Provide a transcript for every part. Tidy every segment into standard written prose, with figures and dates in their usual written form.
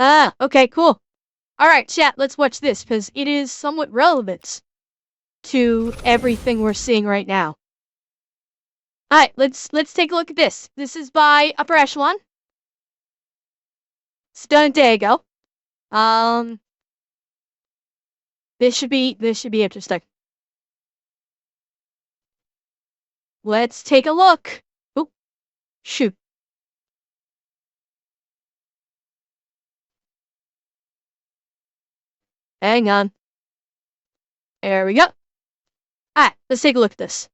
Ah, okay, cool. Alright, chat, let's watch this, because it is somewhat relevant to everything we're seeing right now. Alright, let's take a look at this. This is by Upper Echelon. It's done a day ago. This should be interesting. Let's take a look. Oh, shoot. Hang on. There we go. Alright, let's take a look at this.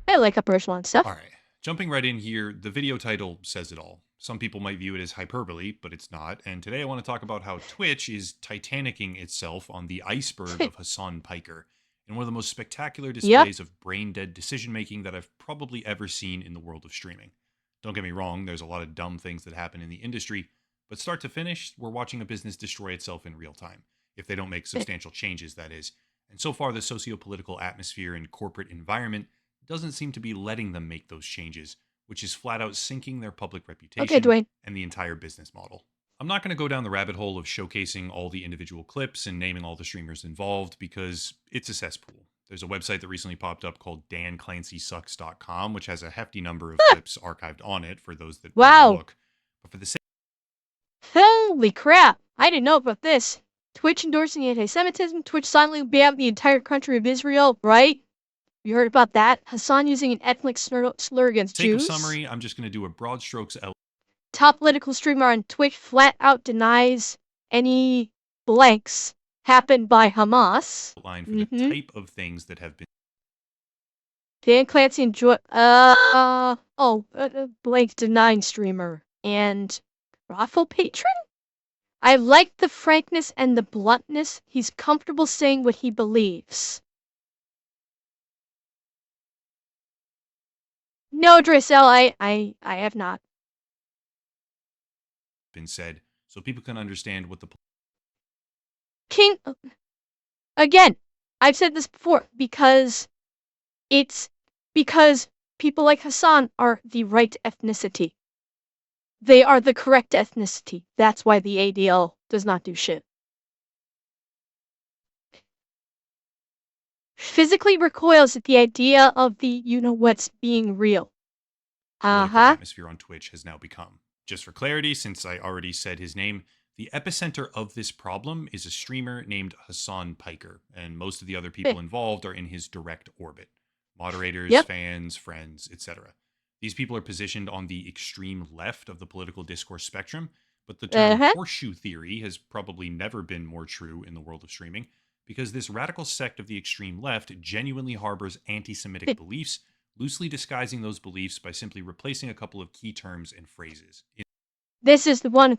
I like Upper Echelon stuff. All right, jumping right in here, the video title says it all. Some people might view it as hyperbole, but it's not. And today I want to talk about how Twitch is titanicking itself on the iceberg of Hassan Piker in one of the most spectacular displays of brain-dead decision-making that I've probably ever seen in the world of streaming. Don't get me wrong, there's a lot of dumb things that happen in the industry, but start to finish, we're watching a business destroy itself in real time, if they don't make substantial changes, that is. And so far, the socio-political atmosphere and corporate environment doesn't seem to be letting them make those changes, which is flat out sinking their public reputation and the entire business model. I'm not going to go down the rabbit hole of showcasing all the individual clips and naming all the streamers involved because it's a cesspool. There's a website that recently popped up called danclancysucks.com, which has a hefty number of clips archived on it for those that want to look. But for the sake... Holy crap! I didn't know about this. Twitch endorsing anti-Semitism, Twitch silently banned the entire country of Israel, right? You heard about that? Hassan using an ethnic slur against Jews? For summary, I'm just going to do a broad strokes out. Top political streamer on Twitch flat out denies any blanks happened by Hamas. Outline for the type of things that have been... Dan Clancy enjoy... blank denying streamer. And... Raffle patron? I like the frankness and the bluntness. He's comfortable saying what he believes. No, Dracel, I have not. Been said, so people can understand what the... King... Again, I've said this before, because people like Hassan are the right ethnicity. They are the correct ethnicity. That's why the ADL does not do shit. Physically recoils at the idea of the you-know-what's being real. Atmosphere on Twitch has now become. Just for clarity, since I already said his name, the epicenter of this problem is a streamer named Hassan Piker, and most of the other people involved are in his direct orbit. Moderators, fans, friends, etc. These people are positioned on the extreme left of the political discourse spectrum, but the term horseshoe theory has probably never been more true in the world of streaming, because this radical sect of the extreme left genuinely harbors anti-Semitic beliefs, loosely disguising those beliefs by simply replacing a couple of key terms and phrases. This is the one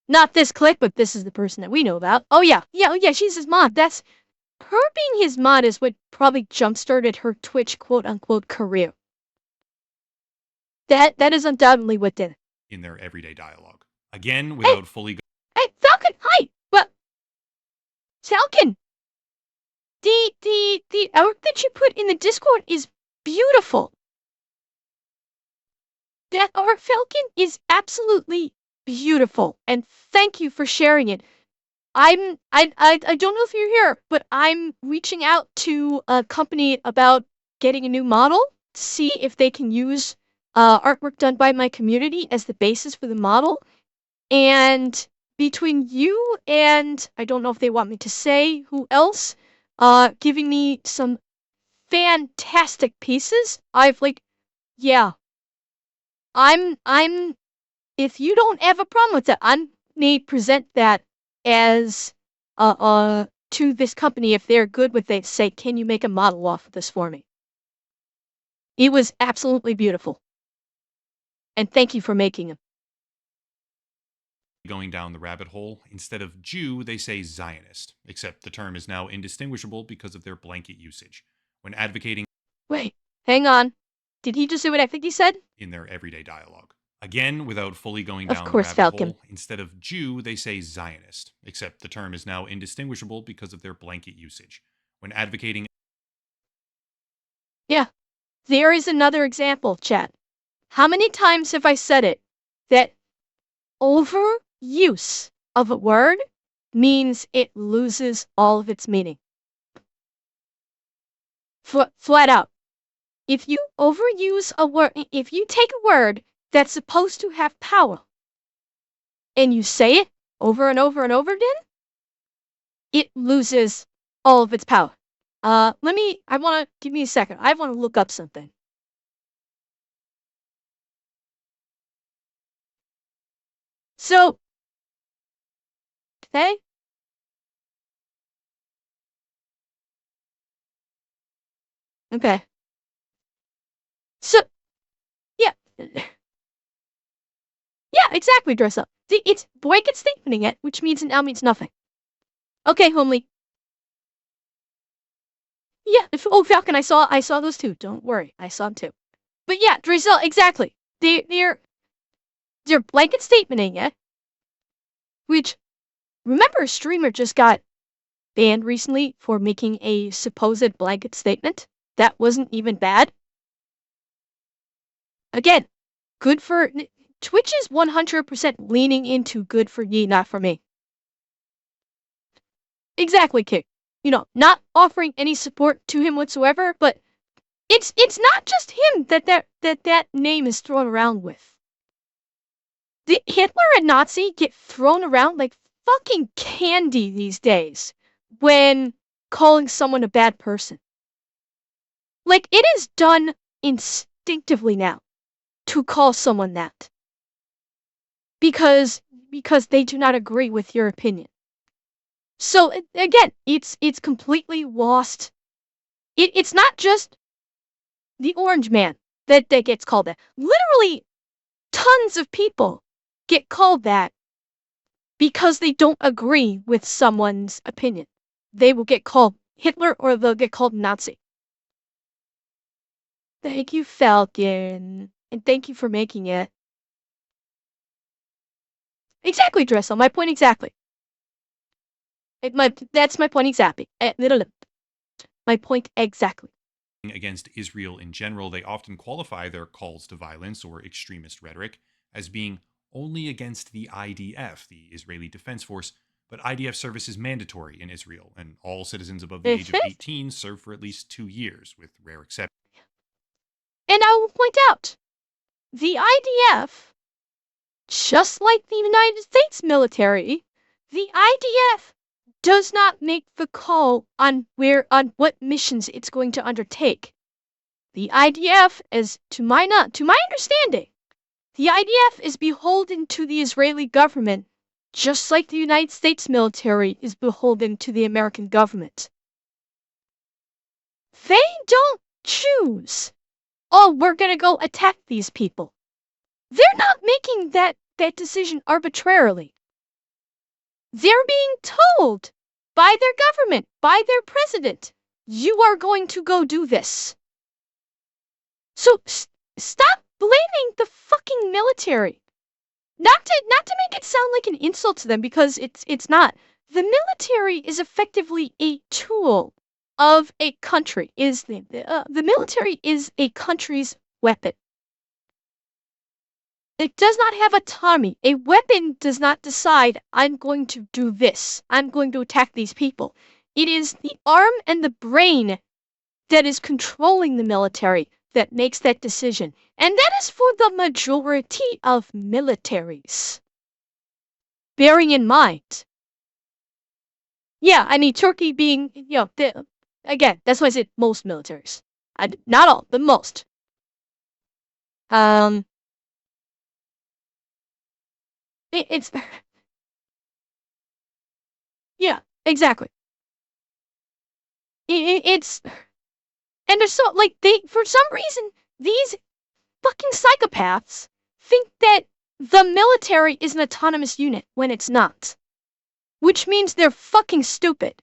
not this clique, but this is the person that we know about. Oh yeah, she's his mod. That's... Her being his mod is what probably jump-started her Twitch quote-unquote career. That is undoubtedly what did it. In their everyday dialogue. Again, without fully... Hey, Falcon, hi! What? Falcon! The art that you put in the Discord is beautiful. That art, Falcon, is absolutely beautiful, and thank you for sharing it. I don't know if you're here, but I'm reaching out to a company about getting a new model to see if they can use artwork done by my community as the basis for the model. And between you and, I don't know if they want me to say who else, giving me some fantastic pieces, if you don't have a problem with that, I may present that as, to this company. If they're good with it, say, can you make a model off of this for me? It was absolutely beautiful. And thank you for making them. Going down the rabbit hole, instead of Jew, they say Zionist, except the term is now indistinguishable because of their blanket usage. When advocating... Wait, hang on. Did he just say what I think he said? In their everyday dialogue. Again, without fully going down the rabbit hole, instead of Jew, they say Zionist, except the term is now indistinguishable because of their blanket usage. When advocating... Yeah, there is another example, chat. How many times have I said it? That overuse of a word means it loses all of its meaning. Flat out. If you overuse a word, if you take a word that's supposed to have power and you say it over and over and over again, it loses all of its power. Give me a second. I want to look up something. So, okay? Okay. So, yeah. Yeah, exactly, dress up. See, it's blanket statementing it, which means it now means nothing. Okay, homely. Yeah, Falcon, I saw those too. Don't worry, I saw them too. But yeah, Drizzle, exactly. They're blanket statementing it, which, remember a streamer just got banned recently for making a supposed blanket statement? That wasn't even bad. Again, good for... Twitch is 100% leaning into good for ye, not for me. Exactly, Kick. You know, not offering any support to him whatsoever, but it's not just him that name is thrown around with. The Hitler and Nazi get thrown around like fucking candy these days when calling someone a bad person. Like, it is done instinctively now to call someone that. Because they do not agree with your opinion. So again, it's completely lost. It's not just the orange man that gets called that. Literally, tons of people get called that because they don't agree with someone's opinion. They will get called Hitler or they'll get called Nazi. Thank you, Falcon. And thank you for making it. Exactly, Dressel. My point exactly. That's my point exactly. My point exactly. Against Israel in general, they often qualify their calls to violence or extremist rhetoric as being only against the IDF, the Israeli Defense Force, but IDF service is mandatory in Israel, and all citizens above the age of 18 serve for at least 2 years, with rare exceptions. And I will point out, the IDF, just like the United States military, the IDF does not make the call on what missions it's going to undertake. The IDF, as to my understanding, the IDF is beholden to the Israeli government, just like the United States military is beholden to the American government. They don't choose, oh, we're gonna go attack these people. They're not making that decision arbitrarily. They're being told by their government, by their president, you are going to go do this. So stop blaming the fucking military. Not to make it sound like an insult to them, because it's not. The military is effectively a tool of a country. The military is a country's weapon. It does not have autonomy. A weapon does not decide, I'm going to do this. I'm going to attack these people. It is the arm and the brain that is controlling the military that makes that decision. And that is for the majority of militaries. Bearing in mind. Yeah, I mean, Turkey being, again, that's why I said most militaries. Not all, but most. It's yeah, exactly. It's and there's so like for some reason these fucking psychopaths think that the military is an autonomous unit when it's not, which means they're fucking stupid.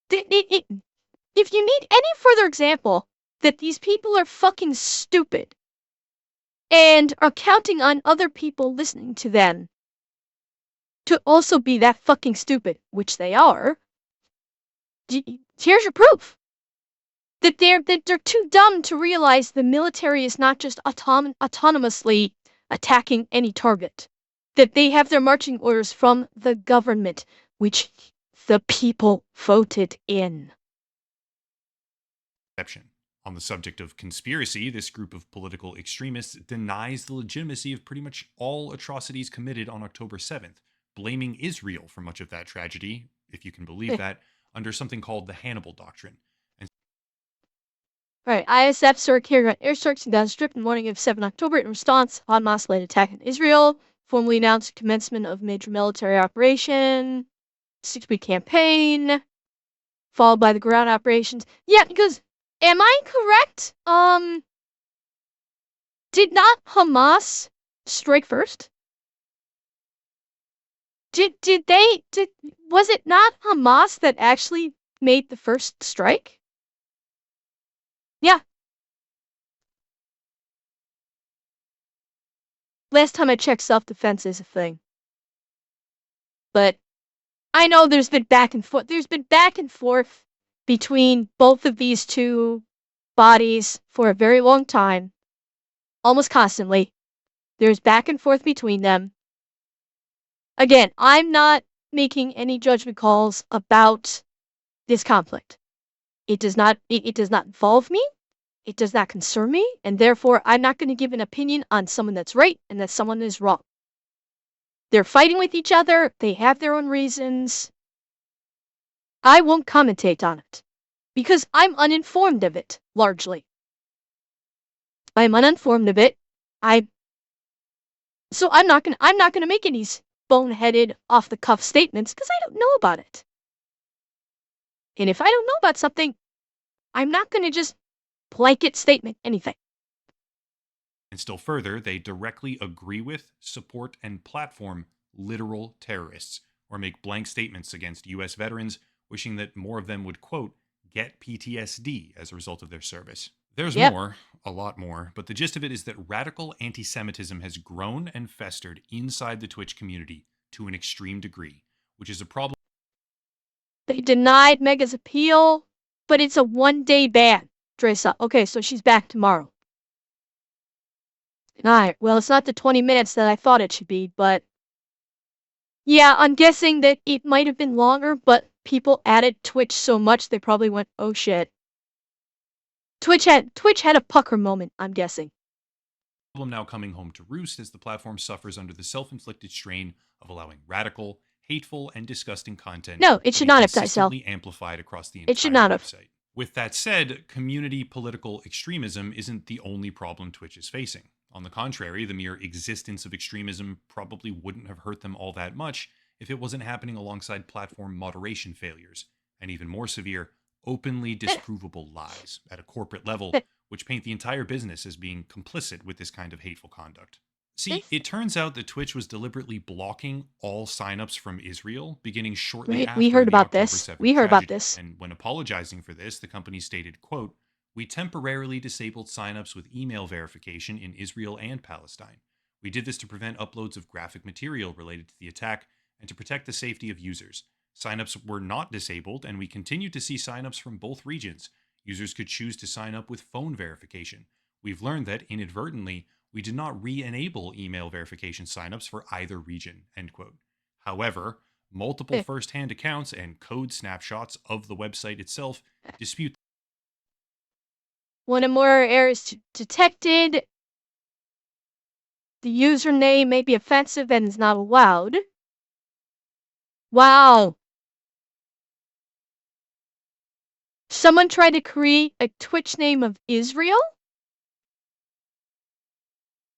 If you need any further example that these people are fucking stupid and are counting on other people listening to them to also be that fucking stupid, which they are, here's your proof. That they're too dumb to realize the military is not just autonomously attacking any target. That they have their marching orders from the government, which the people voted in. On the subject of conspiracy, this group of political extremists denies the legitimacy of pretty much all atrocities committed on October 7th, blaming Israel for much of that tragedy, if you can believe that, under something called the Hannibal Doctrine. Right, ISF started carrying out airstrikes in Gaza Strip in the morning of 7 October in response to Hamas-led attack in Israel, formally announced commencement of major military operation, 6-week campaign, followed by the ground operations. Yeah, because, am I correct? Did not Hamas strike first? Was it not Hamas that actually made the first strike? Yeah. Last time I checked, self-defense is a thing. But I know there's been back and forth. There's been back and forth between both of these two bodies for a very long time. Almost constantly. There's back and forth between them. Again, I'm not making any judgment calls about this conflict. It does not involve me. It does not concern me, and therefore I'm not going to give an opinion on someone that's right and that someone is wrong. They're fighting with each other. They have their own reasons. I won't commentate on it because I'm uninformed of it, largely. I'm uninformed of it. So I'm not gonna make any boneheaded off the cuff statements because I don't know about it. And if I don't know about something, I'm not gonna just blanket statement anything. And still further, they directly agree with, support, and platform literal terrorists, or make blank statements against US veterans, wishing that more of them would, quote, get PTSD as a result of their service. There's more, a lot more, but the gist of it is that radical anti Semitism has grown and festered inside the Twitch community to an extreme degree, which is a problem. They denied Mega's appeal, but it's a 1-day ban. Dresa. Okay, so she's back tomorrow. Alright, well, it's not the 20 minutes that I thought it should be, but yeah, I'm guessing that it might have been longer, but people added Twitch so much they probably went, oh shit. Twitch had a pucker moment, I'm guessing. Problem now coming home to roost as the platform suffers under the self-inflicted strain of allowing radical, hateful, and disgusting content. No, it should not have, consistently amplified across the entire it should not have. website. With that said, community political extremism isn't the only problem Twitch is facing. On the contrary, the mere existence of extremism probably wouldn't have hurt them all that much if it wasn't happening alongside platform moderation failures, and even more severe, openly disprovable lies at a corporate level, which paint the entire business as being complicit with this kind of hateful conduct. See, it turns out that Twitch was deliberately blocking all signups from Israel beginning shortly after we heard about the this. October 7th We heard tragedy. about this. And when apologizing for this, the company stated, quote, "We temporarily disabled signups with email verification in Israel and Palestine. We did this to prevent uploads of graphic material related to the attack and to protect the safety of users. Signups were not disabled, and we continued to see signups from both regions. Users could choose to sign up with phone verification. We've learned that, inadvertently, we did not re-enable email verification signups for either region," end quote. However, multiple first-hand accounts and code snapshots of the website itself dispute. One or more errors detected. The username may be offensive and is not allowed. Wow. Someone tried to create a Twitch name of Israel?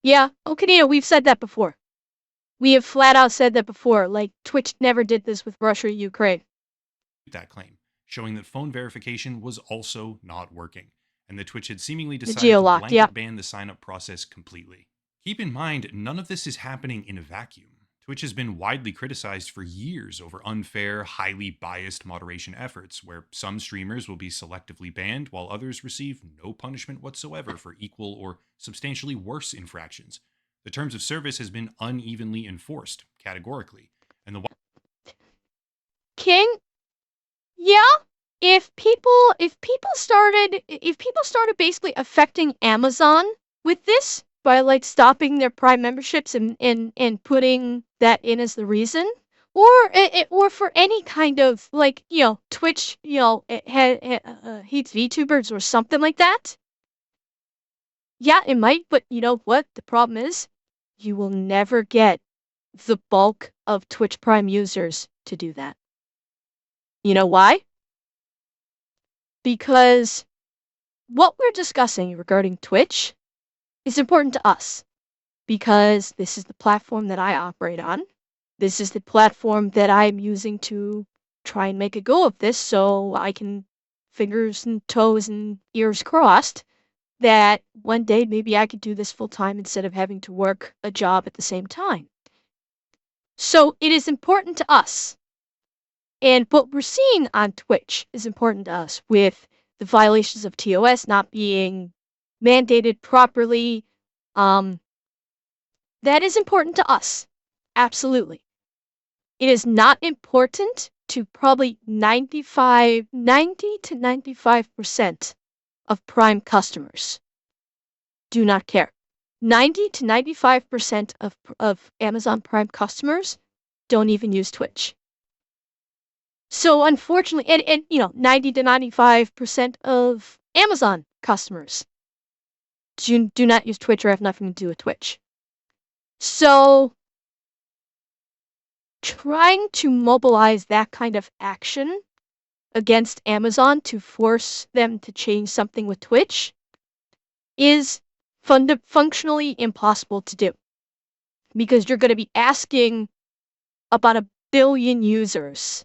Yeah, okay, we've said that before. We have flat out said that before, like Twitch never did this with Russia or Ukraine. That claim, showing that phone verification was also not working, and that Twitch had seemingly decided to blanket ban the sign-up process completely. Keep in mind, none of this is happening in a vacuum. Twitch has been widely criticized for years over unfair, highly biased moderation efforts, where some streamers will be selectively banned while others receive no punishment whatsoever for equal or substantially worse infractions. The terms of service has been unevenly enforced, categorically, and the King? Yeah? if people started basically affecting Amazon with this by like stopping their Prime memberships and putting that in as the reason, or for any kind of like Twitch hates VTubers or something like that. Yeah, it might, but you know what? The problem is, you will never get the bulk of Twitch Prime users to do that. You know why? Because what we're discussing regarding Twitch is important to us because this is the platform that I operate on. This is the platform that I'm using to try and make a go of this so I can fingers and toes and ears crossed that one day maybe I could do this full time instead of having to work a job at the same time. So it is important to us. And what we're seeing on Twitch is important to us with the violations of TOS not being mandated properly. That is important to us. Absolutely. It is not important to probably 90 to 95% of Prime customers. Do not care. 90 to 95% of Amazon Prime customers don't even use Twitch. So unfortunately, and 90 to 95% of Amazon customers do not use Twitch or have nothing to do with Twitch. So trying to mobilize that kind of action against Amazon to force them to change something with Twitch is functionally impossible to do. Because you're going to be asking about 1 billion users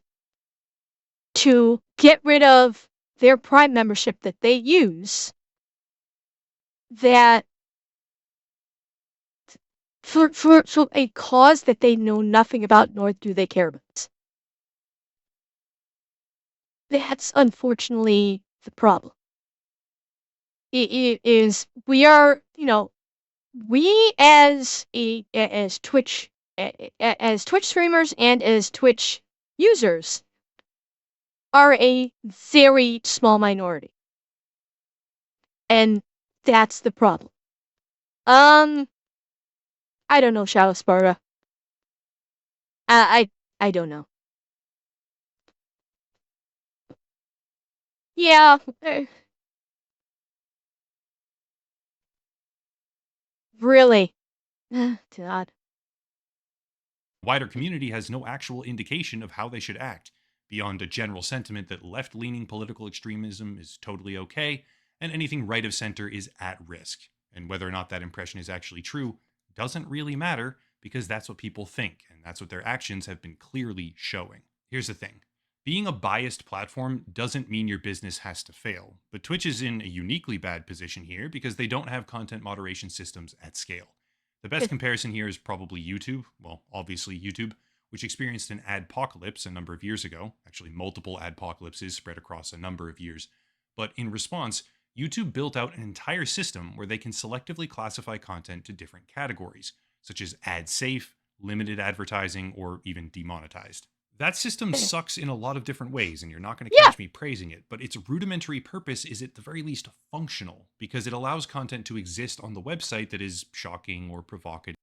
to get rid of their Prime membership that they use that for a cause that they know nothing about nor do they care about. That's unfortunately the problem. It is we are, we as Twitch streamers and as Twitch users are a very small minority. And that's the problem. I don't know, Shadow Sparta. I don't know. Yeah. Really. God. Wider community has no actual indication of how they should act, beyond a general sentiment that left leaning political extremism is totally okay, and anything right of center is at risk. And whether or not that impression is actually true doesn't really matter, because that's what people think, and that's what their actions have been clearly showing. Here's the thing. Being a biased platform doesn't mean your business has to fail, but Twitch is in a uniquely bad position here because they don't have content moderation systems at scale. The best comparison here is probably YouTube. Well, obviously YouTube, which experienced an adpocalypse a number of years ago, actually multiple adpocalypses spread across a number of years. But in response, YouTube built out an entire system where they can selectively classify content to different categories, such as ad safe, limited advertising, or even demonetized. That system sucks in a lot of different ways, and you're not going to catch me praising it, but its rudimentary purpose is at the very least functional, because it allows content to exist on the website that is shocking or provocative.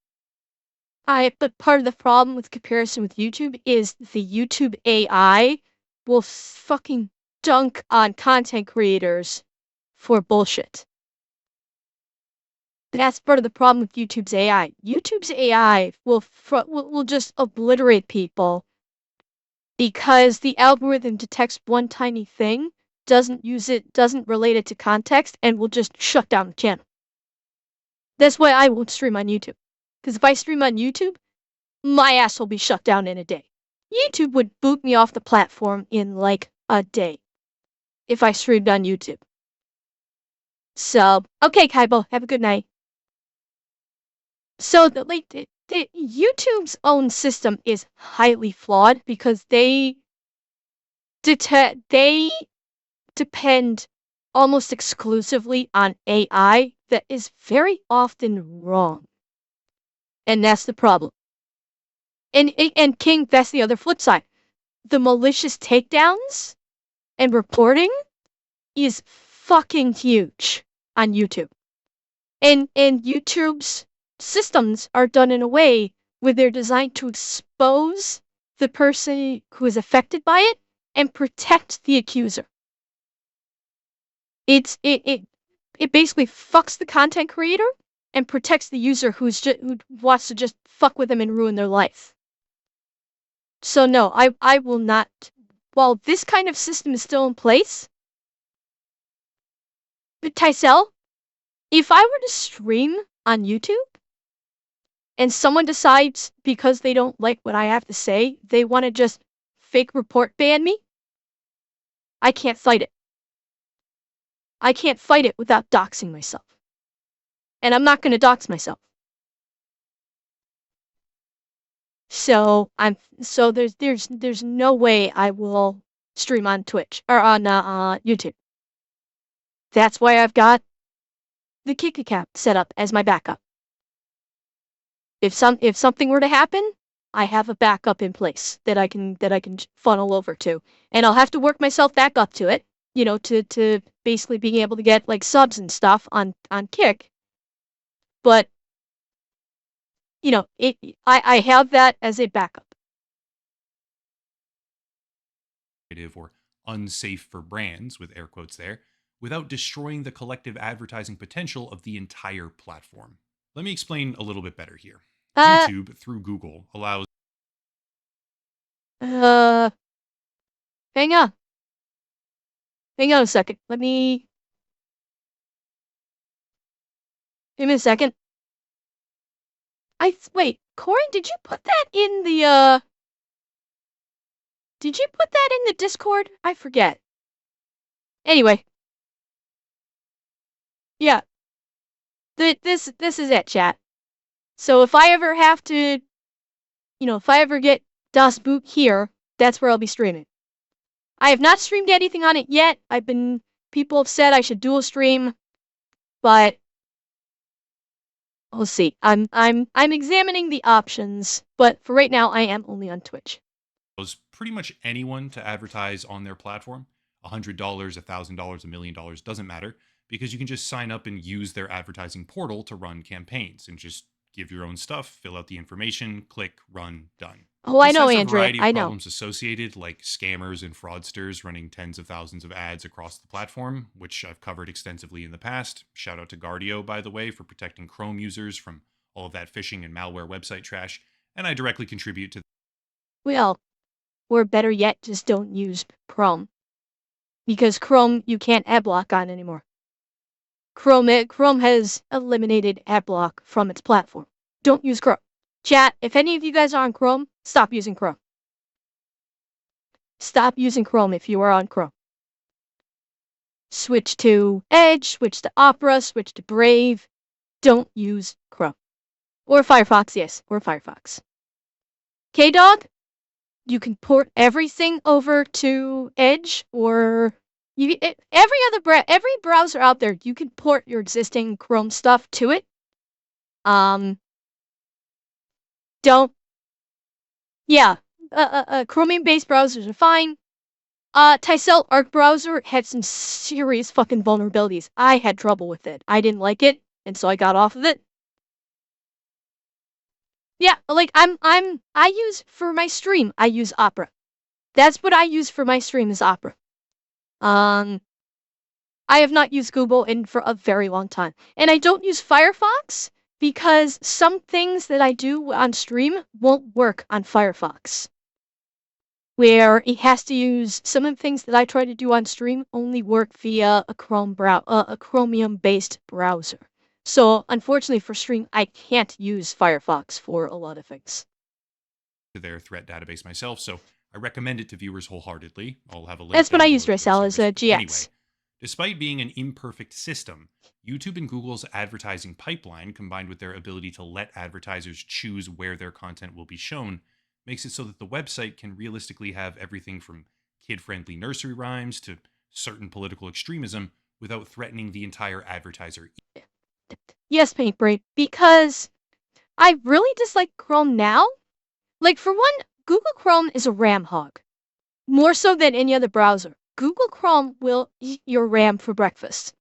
But part of the problem with comparison with YouTube is the YouTube AI will fucking dunk on content creators for bullshit. That's part of the problem with YouTube's AI. YouTube's AI will just obliterate people because the algorithm detects one tiny thing, doesn't relate it to context, and will just shut down the channel. That's why I won't stream on YouTube. Because if I stream on YouTube, my ass will be shut down in a day. YouTube would boot me off the platform in like a day if I streamed on YouTube. So, okay, Kaibo, have a good night. So, the YouTube's own system is highly flawed because they depend almost exclusively on AI that is very often wrong. And that's the problem. And King, that's the other flip side. The malicious takedowns and reporting is fucking huge on YouTube. And YouTube's systems are done in a way where they're designed to expose the person who is affected by it and protect the accuser. It basically fucks the content creator and protects the user who wants to just fuck with them and ruin their life. So no, I will not. While this kind of system is still in place, but Tysel, if I were to stream on YouTube and someone decides because they don't like what I have to say, they want to just fake report ban me, I can't fight it. I can't fight it without doxing myself. And I'm not going to dox myself. So there's no way I will stream on Twitch or on YouTube. That's why I've got the KikaCap set up as my backup. If something were to happen, I have a backup in place that I can funnel over to, and I'll have to work myself back up to it, you know, to basically being able to get like subs and stuff on Kick. But you know, I have that as a backup. Or unsafe for brands, with air quotes there, without destroying the collective advertising potential of the entire platform. Let me explain a little bit better here. YouTube, through Google, allows... Hang on. Hang on a second. Give me a second. Wait, Corin, did you put that in the, Did you put that in the Discord? I forget. Anyway. Yeah. This is it, chat. So if I ever have to, you know, if I ever get Das Boot here, that's where I'll be streaming. I have not streamed anything on it yet. People have said I should dual stream, but we'll see. I'm examining the options, but for right now I am only on Twitch. Pretty much anyone to advertise on their platform. $100, $1,000, $1 million, doesn't matter, because you can just sign up and use their advertising portal to run campaigns and just give your own stuff, fill out the information, click, run, done. Oh, I know, Andrea. I know. Problems associated, like scammers and fraudsters running tens of thousands of ads across the platform, which I've covered extensively in the past. Shout out to Guardio, by the way, for protecting Chrome users from all of that phishing and malware website trash, and I directly contribute to... Well, or better yet, just don't use Chrome. Because Chrome, you can't ad block on anymore. Chrome has eliminated ad block from its platform. Don't use Chrome. Chat, if any of you guys are on Chrome, stop using Chrome. Stop using Chrome if you are on Chrome. Switch to Edge, switch to Opera, switch to Brave. Don't use Chrome. Or Firefox, yes, or Firefox. K-Dog, you can port everything over to Edge, or every browser out there, you can port your existing Chrome stuff to it. Chromium-based browsers are fine. Tysel Arc browser had some serious fucking vulnerabilities. I had trouble with it. I didn't like it, and so I got off of it. Yeah, like I use for my stream, I use Opera. That's what I use for my stream is Opera. I have not used Google for a very long time. And I don't use Firefox because some things that I do on stream won't work on Firefox. Where it has to use some of the things that I try to do on stream only work via a Chromium-based browser. So, unfortunately for stream, I can't use Firefox for a lot of things. To their threat database myself, so I recommend it to viewers wholeheartedly. I'll have a link. That's what I use, Racel, as a GX. Anyway, despite being an imperfect system, YouTube and Google's advertising pipeline, combined with their ability to let advertisers choose where their content will be shown, makes it so that the website can realistically have everything from kid-friendly nursery rhymes to certain political extremism without threatening the entire advertiser. Yes, Paintbraid, because I really dislike Chrome now. Like, for one, Google Chrome is a RAM hog. More so than any other browser. Google Chrome will eat your RAM for breakfast.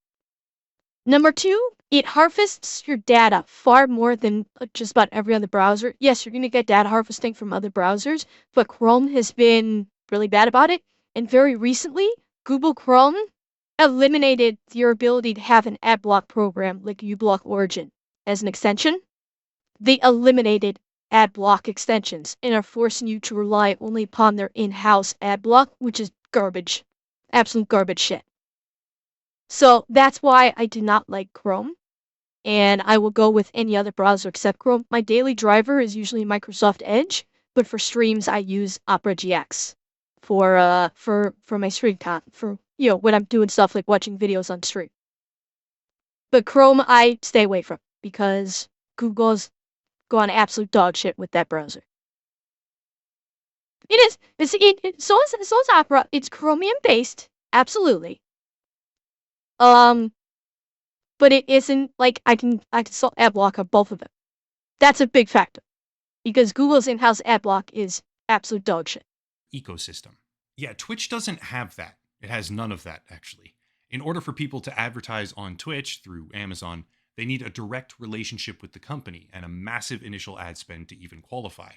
Number two, it harvests your data far more than just about every other browser. Yes, you're going to get data harvesting from other browsers, but Chrome has been really bad about it. And very recently, Google Chrome eliminated your ability to have an ad block program like uBlock Origin as an extension. They eliminated ad block extensions and are forcing you to rely only upon their in-house ad block, which is garbage. Absolute garbage shit. So that's why I do not like Chrome, and I will go with any other browser except Chrome. My daily driver is usually Microsoft Edge, but for streams I use Opera GX for my stream content, for when I'm doing stuff like watching videos on stream. But Chrome I stay away from because Google's gone absolute dog shit with that browser. It is. So is Opera. It's Chromium based, absolutely. But it isn't like I can install AdBlock on both of them. That's a big factor because Google's in-house AdBlock is absolute dog shit. Ecosystem. Yeah, Twitch doesn't have that. It has none of that, actually. In order for people to advertise on Twitch through Amazon, they need a direct relationship with the company and a massive initial ad spend to even qualify.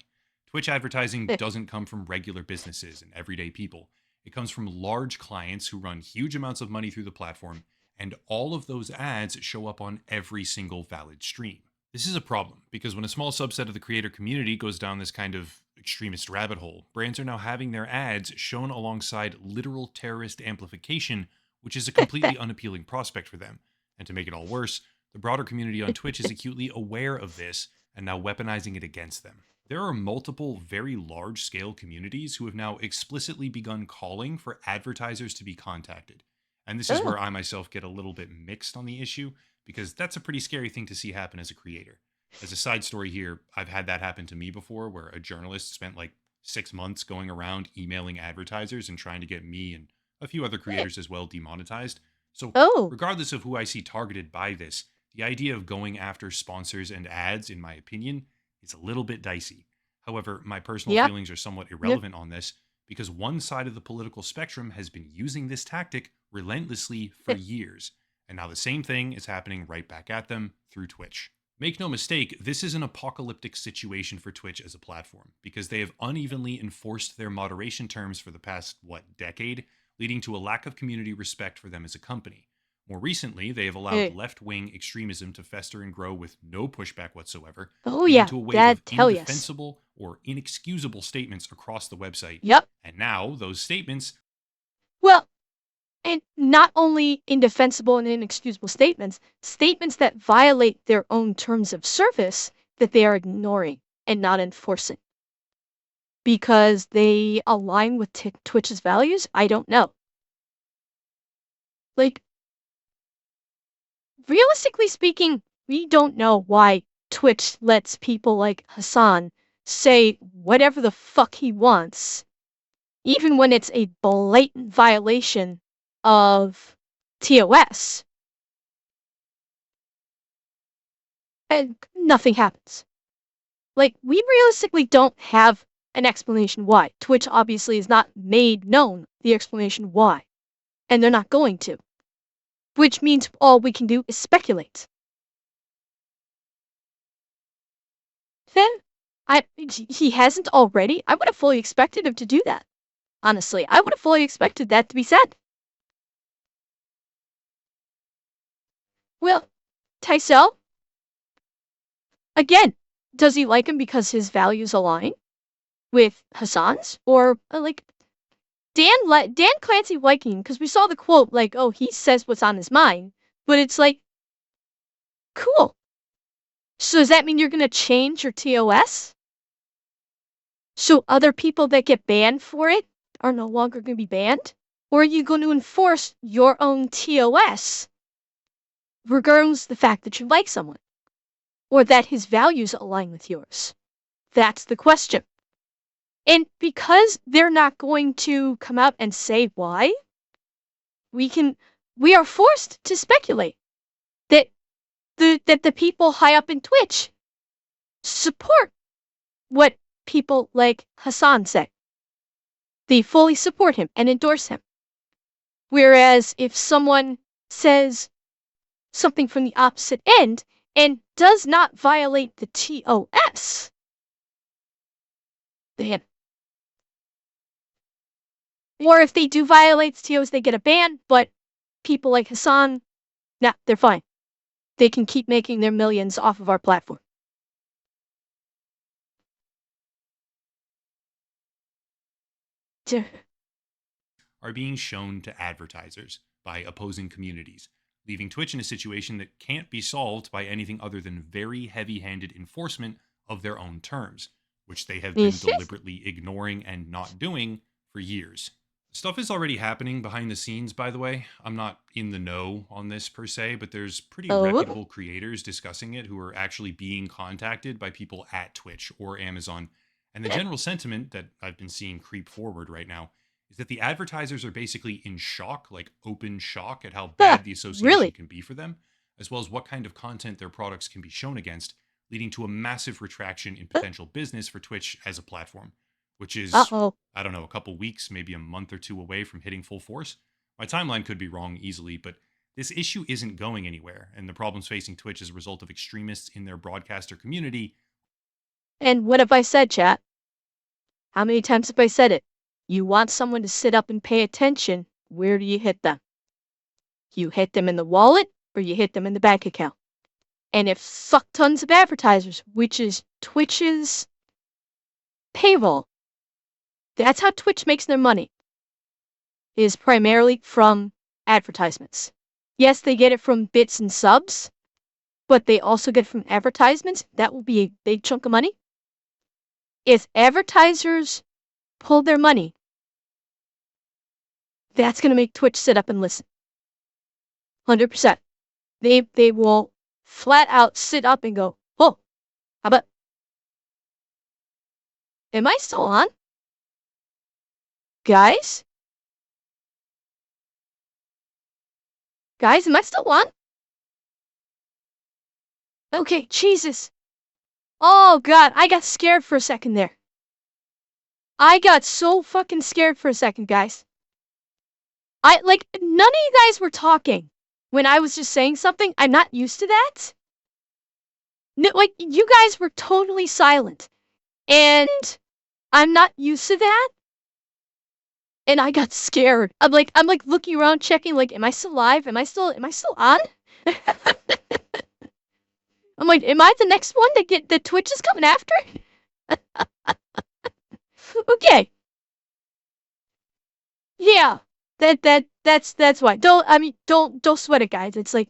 Twitch advertising doesn't come from regular businesses and everyday people. It comes from large clients who run huge amounts of money through the platform, and all of those ads show up on every single valid stream. This is a problem because when a small subset of the creator community goes down this kind of extremist rabbit hole, brands are now having their ads shown alongside literal terrorist amplification, which is a completely unappealing prospect for them. And to make it all worse, the broader community on Twitch is acutely aware of this and now weaponizing it against them. There are multiple very large-scale communities who have now explicitly begun calling for advertisers to be contacted. And this is where I myself get a little bit mixed on the issue, because that's a pretty scary thing to see happen as a creator. As a side story here, I've had that happen to me before, where a journalist spent like 6 months going around emailing advertisers and trying to get me and a few other creators as well demonetized. So regardless of who I see targeted by this, the idea of going after sponsors and ads, in my opinion, is a little bit dicey. However, my personal feelings are somewhat irrelevant on this, because one side of the political spectrum has been using this tactic relentlessly for years, and now the same thing is happening right back at them through Twitch. Make no mistake, this is an apocalyptic situation for Twitch as a platform, because they have unevenly enforced their moderation terms for the past, decade, leading to a lack of community respect for them as a company. More recently, they have allowed left-wing extremism to fester and grow with no pushback whatsoever, leading to a wave of indefensible or inexcusable statements across the website. And now, those statements... Well, and not only indefensible and inexcusable statements, statements that violate their own terms of service that they are ignoring and not enforcing. Because they align with Twitch's values? I don't know. Realistically speaking, we don't know why Twitch lets people like Hassan say whatever the fuck he wants, even when it's a blatant violation of TOS. And nothing happens. We realistically don't have an explanation why. Twitch obviously has not made known the explanation why, and they're not going to. Which means all we can do is speculate. Then, he hasn't already. I would have fully expected him to do that. Honestly, I would have fully expected that to be said. Well, Tysel, again, does he like him because his values align with Hassan's? Or, Dan Clancy liking him because we saw the quote, he says what's on his mind. But it's cool. So does that mean you're going to change your TOS? So other people that get banned for it are no longer going to be banned? Or are you going to enforce your own TOS regardless of the fact that you like someone? Or that his values align with yours? That's the question. And because they're not going to come out and say why, we are forced to speculate that the people high up in Twitch support what people like Hassan say. They fully support him and endorse him. Whereas if someone says something from the opposite end and does not violate the TOS, then, or if they do violate TOS, they get a ban, but people like Hassan, nah, they're fine. They can keep making their millions off of our platform. Are being shown to advertisers by opposing communities, leaving Twitch in a situation that can't be solved by anything other than very heavy-handed enforcement of their own terms, which they have been deliberately ignoring and not doing for years. Stuff is already happening behind the scenes, by the way. I'm not in the know on this per se, but there's pretty reputable creators discussing it who are actually being contacted by people at Twitch or Amazon. And the general sentiment that I've been seeing creep forward right now is that the advertisers are basically in shock, like open shock at how bad the association can be for them, as well as what kind of content their products can be shown against, leading to a massive retraction in potential business for Twitch as a platform, which is, I don't know, a couple weeks, maybe a month or two away from hitting full force. My timeline could be wrong easily, but this issue isn't going anywhere, and the problems facing Twitch as a result of extremists in their broadcaster community. And what have I said, chat? How many times have I said it? You want someone to sit up and pay attention, where do you hit them? You hit them in the wallet, or you hit them in the bank account. And if fuck tons of advertisers, which is Twitch's payroll, that's how Twitch makes their money, is primarily from advertisements. Yes, they get it from bits and subs, but they also get it from advertisements. That will be a big chunk of money. If advertisers pull their money, that's going to make Twitch sit up and listen. 100%. They will flat out sit up and go, oh, how about, am I still on? Guys? Guys, am I still on? Okay, Jesus. Oh, God, I got scared for a second there. I got so fucking scared for a second, guys. None of you guys were talking when I was just saying something. I'm not used to that. No, you guys were totally silent. And I'm not used to that. And I got scared. I'm looking around, checking, am I still live? Am I still on? I'm like, am I the next one to get the Twitch is coming after? Okay. Yeah. That's why. Don't sweat it, guys. It's like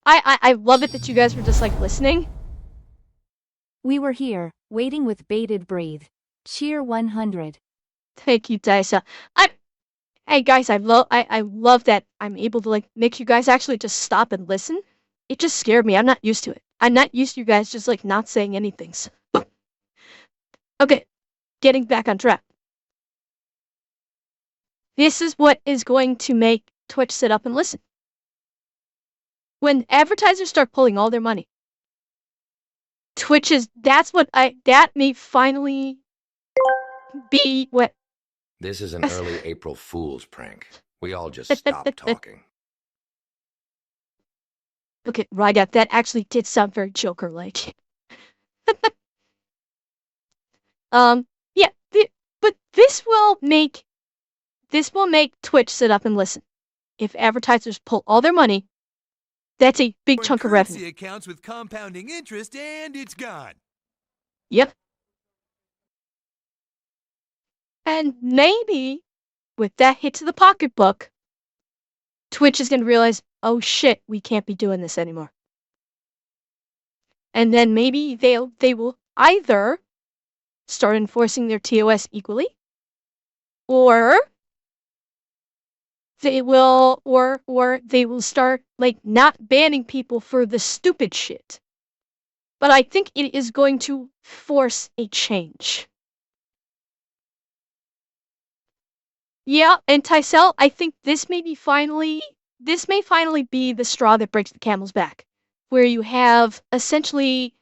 I love it that you guys were just listening. We were here, waiting with bated breath. Cheer 100. Thank you, Daisa. Hey guys, I love that I'm able to make you guys actually just stop and listen. It just scared me. I'm not used to it. I'm not used to you guys just not saying anything. So. Okay, getting back on track. This is what is going to make Twitch sit up and listen. When advertisers start pulling all their money, that may finally be what. This is an early April Fool's prank. We all just stopped talking. Okay, right up. That actually did sound very Joker-like. Yeah, but this will make Twitch sit up and listen. If advertisers pull all their money, that's a big chunk of revenue. Accounts with compounding interest, and it's gone. Yep. And maybe with that hit to the pocketbook, Twitch is going to realize, oh shit, we can't be doing this anymore. And then maybe they will either start enforcing their TOS equally, or they will start not banning people for the stupid shit. But I think it is going to force a change. Yeah, and Tysel, I think this may finally be the straw that breaks the camel's back, where you have essentially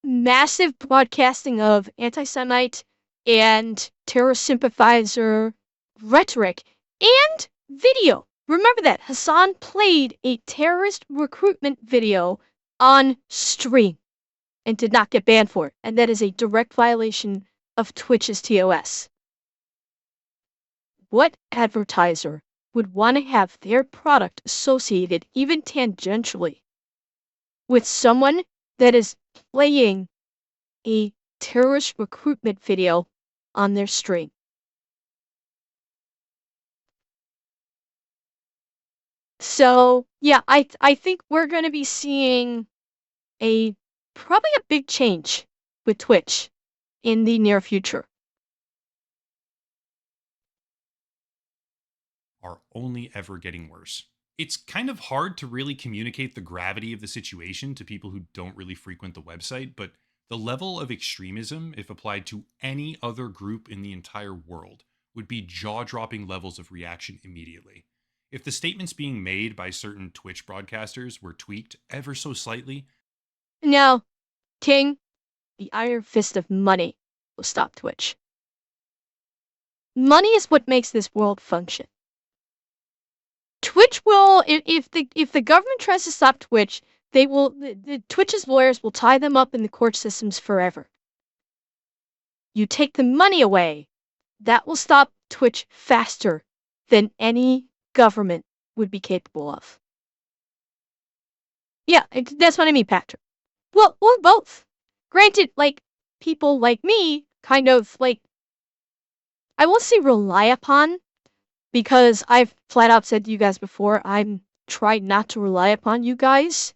massive broadcasting of anti-Semite and terror sympathizer rhetoric, and video. Remember that Hassan played a terrorist recruitment video on stream and did not get banned for it. And that is a direct violation of Twitch's TOS. What advertiser would want to have their product associated, even tangentially, with someone that is playing a terrorist recruitment video on their stream? So, yeah, I think we're going to be seeing probably a big change with Twitch in the near future. Are only ever getting worse. It's kind of hard to really communicate the gravity of the situation to people who don't really frequent the website, but the level of extremism, if applied to any other group in the entire world, would be jaw-dropping levels of reaction immediately. If the statements being made by certain Twitch broadcasters were tweaked ever so slightly. Now, King, the iron fist of money will stop Twitch. Money is what makes this world function. Twitch will, if the government tries to stop Twitch, Twitch's lawyers will tie them up in the court systems forever. You take the money away, that will stop Twitch faster than any government would be capable of. Yeah, that's what I mean, Patrick. Well, or both. Granted, like, people like me kind of, like, I won't say rely upon, because I've flat out said to you guys before, I'm trying not to rely upon you guys.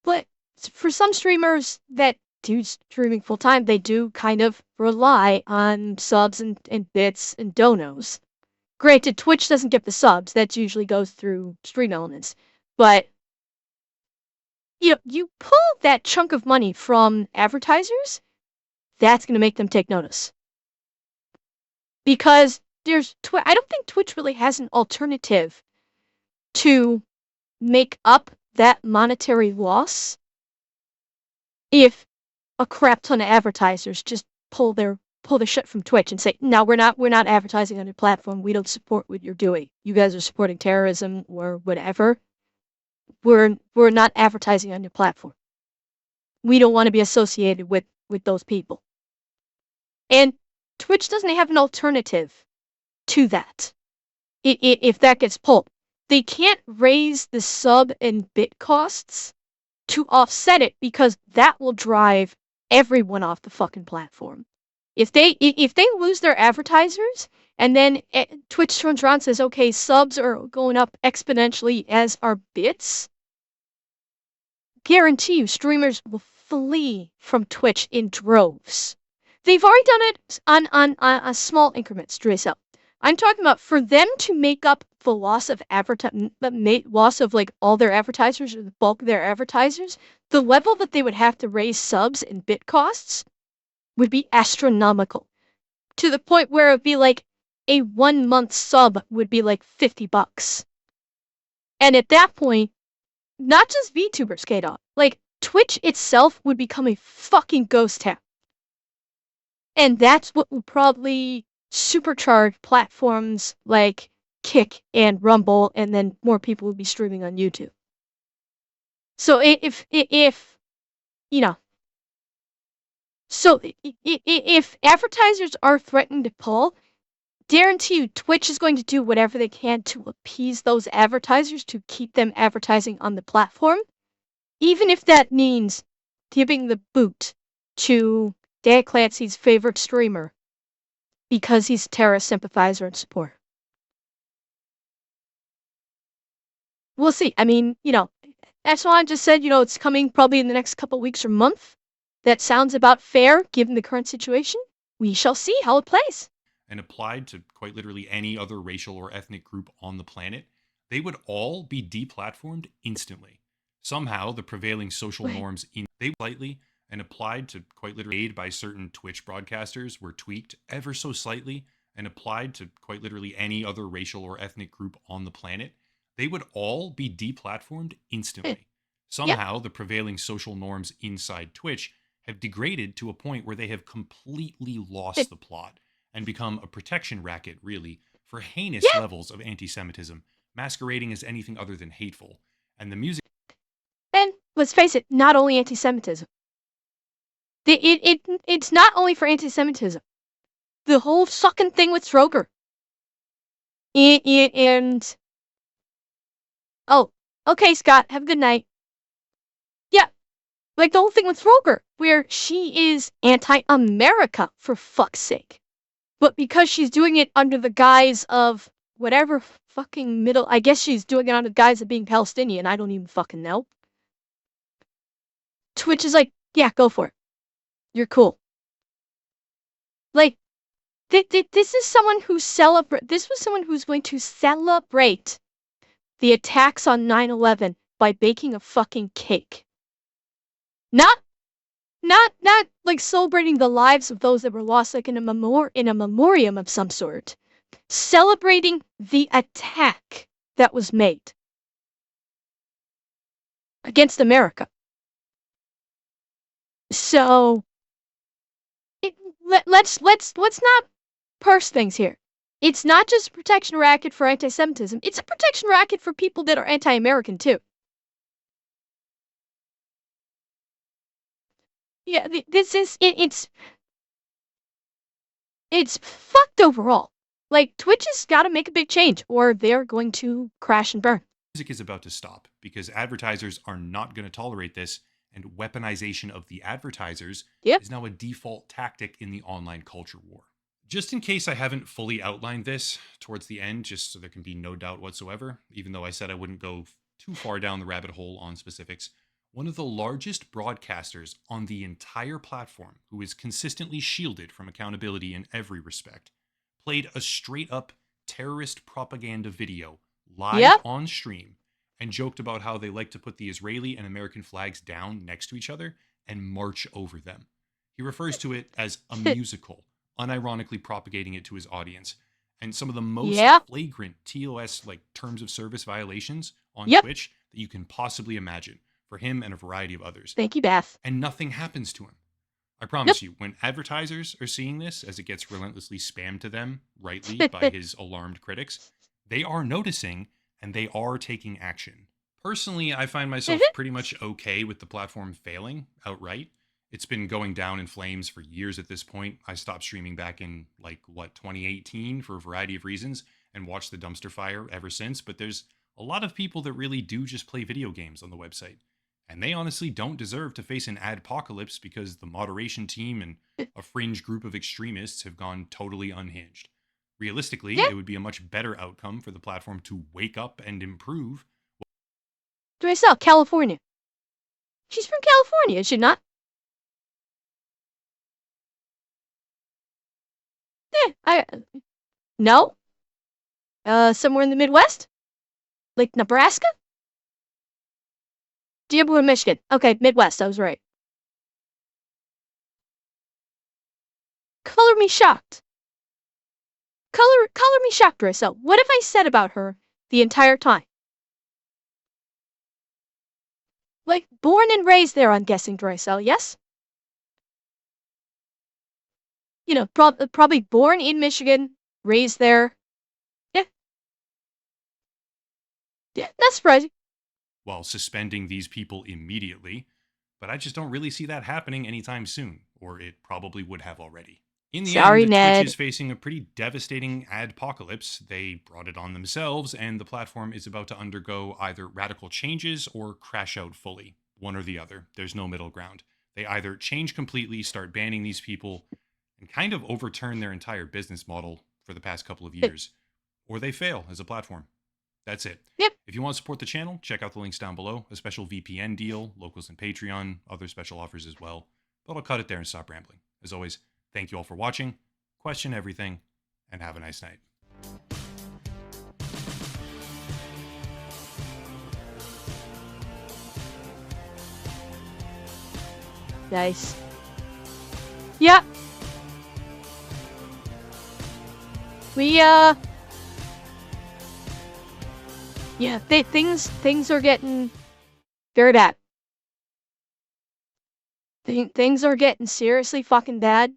But for some streamers that do streaming full time, they do kind of rely on subs and bits and donos. Granted, Twitch doesn't get the subs, that usually goes through Stream Elements. But you pull that chunk of money from advertisers, that's gonna make them take notice. Because I don't think Twitch really has an alternative to make up that monetary loss if a crap ton of advertisers just pull the shit from Twitch and say, no, we're not advertising on your platform. We don't support what you're doing. You guys are supporting terrorism or whatever. We're not advertising on your platform. We don't want to be associated with those people. And Twitch doesn't have an alternative to that. If that gets pulled, they can't raise the sub and bit costs to offset it, because that will drive everyone off the fucking platform. If they lose their advertisers, and then Twitch turns around and says, okay, subs are going up exponentially as are bits, guarantee you streamers will flee from Twitch in droves. They've already done it on small increments, Dracel. I'm talking about for them to make up the loss of loss of like all their advertisers or the bulk of their advertisers, the level that they would have to raise subs and bit costs would be astronomical. To the point where it would be like a 1 month sub would be like $50. And at that point, not just VTubers, K-Dog, like Twitch itself would become a fucking ghost town. And that's what will probably supercharge platforms like Kick and Rumble, and then more people will be streaming on YouTube. So if advertisers are threatened to pull, guarantee you Twitch is going to do whatever they can to appease those advertisers to keep them advertising on the platform, even if that means giving the boot to Dan Clancy's favorite streamer because he's a terrorist sympathizer and supporter. We'll see. I mean, that's why I just said, it's coming probably in the next couple weeks or month. That sounds about fair given the current situation. We shall see how it plays. And applied to quite literally any other racial or ethnic group on the planet, they would all be deplatformed instantly. Somehow, the prevailing social norms slightly and applied to quite literally made by certain Twitch broadcasters were tweaked ever so slightly and applied to quite literally any other racial or ethnic group on the planet, they would all be deplatformed instantly. Somehow, the prevailing social norms inside Twitch have degraded to a point where they have completely lost the plot. and become a protection racket, really, for heinous Yeah. levels of anti-Semitism, masquerading as anything other than hateful. And the music... And let's face it, not only anti-Semitism. It's not only for anti-Semitism. The whole fucking thing with Stroger. And oh, okay, Scott, have a good night. Yeah, like the whole thing with Stroger, where she is anti-America, for fuck's sake. But because she's doing it under the guise of whatever fucking middle, I guess she's doing it under the guise of being Palestinian, I don't even fucking know. Twitch is like, yeah, go for it. You're cool. Like, this is someone who this was someone who's going to celebrate the attacks on 9/11 by baking a fucking cake. Not like celebrating the lives of those that were lost, like in a memoriam of some sort. Celebrating the attack that was made against America. So let's not purse things here. It's not just a protection racket for anti-Semitism. It's a protection racket for people that are anti-American too. Yeah, this is it's fucked overall. Like, Twitch has got to make a big change, or they're going to crash and burn. Music is about to stop because advertisers are not going to tolerate this, and weaponization of the advertisers is now a default tactic in the online culture war. Just in case I haven't fully outlined this towards the end, just so there can be no doubt whatsoever, even though I said I wouldn't go too far down the rabbit hole on specifics, one of the largest broadcasters on the entire platform, who is consistently shielded from accountability in every respect, played a straight-up terrorist propaganda video live on stream and joked about how they like to put the Israeli and American flags down next to each other and march over them. He refers to it as a musical, unironically propagating it to his audience. And some of the most flagrant TOS, like terms of service violations on Twitch that you can possibly imagine for him and a variety of others. Thank you, Beth. And nothing happens to him. I promise you, when advertisers are seeing this as it gets relentlessly spammed to them, rightly, by his alarmed critics, they are noticing and they are taking action. Personally, I find myself pretty much okay with the platform failing outright. It's been going down in flames for years at this point. I stopped streaming back in, 2018 for a variety of reasons and watched the dumpster fire ever since. But there's a lot of people that really do just play video games on the website. And they honestly don't deserve to face an adpocalypse because the moderation team and a fringe group of extremists have gone totally unhinged. Realistically, it would be a much better outcome for the platform to wake up and improve. Dracel, California. She's from California, is she not? No? Somewhere in the Midwest? Like Nebraska? Dearborn, Michigan. Okay, Midwest, I was right. Color me shocked. Color me shocked, Dracel. What have I said about her the entire time? Like, born and raised there, I'm guessing, Dracel, yes? You know, probably born in Michigan, raised there. Yeah, that's surprising. While suspending these people immediately, but I just don't really see that happening anytime soon, or it probably would have already. In the end, Twitch is facing a pretty devastating adpocalypse. They brought it on themselves, and the platform is about to undergo either radical changes or crash out fully. One or the other. There's no middle ground. They either change completely, start banning these people, and kind of overturn their entire business model for the past couple of years, or they fail as a platform. That's it. If you want to support the channel, check out the links down below. A special VPN deal, locals and Patreon, other special offers as well. But I'll cut it there and stop rambling. As always, thank you all for watching, question everything, and have a nice night. Nice. Yeah. Yeah, things are getting very bad. Things are getting seriously fucking bad.